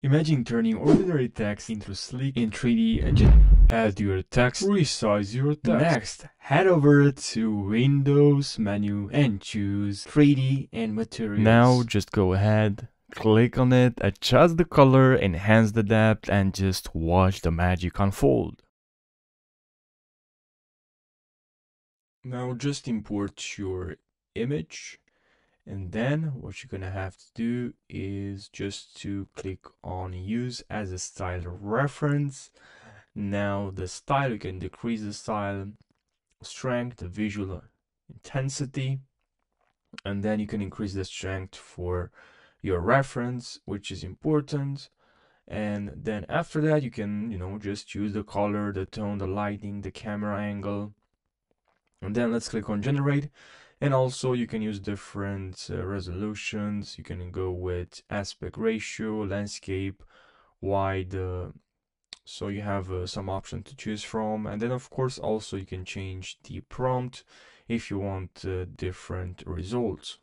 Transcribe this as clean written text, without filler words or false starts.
Imagine turning ordinary text into sleek in 3D and just add your text, resize your text. Next, head over to Windows menu and choose 3D and materials. Now just go ahead, click on it, adjust the color, enhance the depth, and just watch the magic unfold. Now just import your image. And then what you're gonna have to do is just to click on use as a style reference. Now the style, you can decrease the style strength, the visual intensity, and then you can increase the strength for your reference, which is important. And then after that, you can, just choose the color, the tone, the lighting, the camera angle. And then let's click on generate. And also you can use different resolutions. You can go with aspect ratio, landscape, wide. So you have some option to choose from. And then of course also you can change the prompt if you want different results.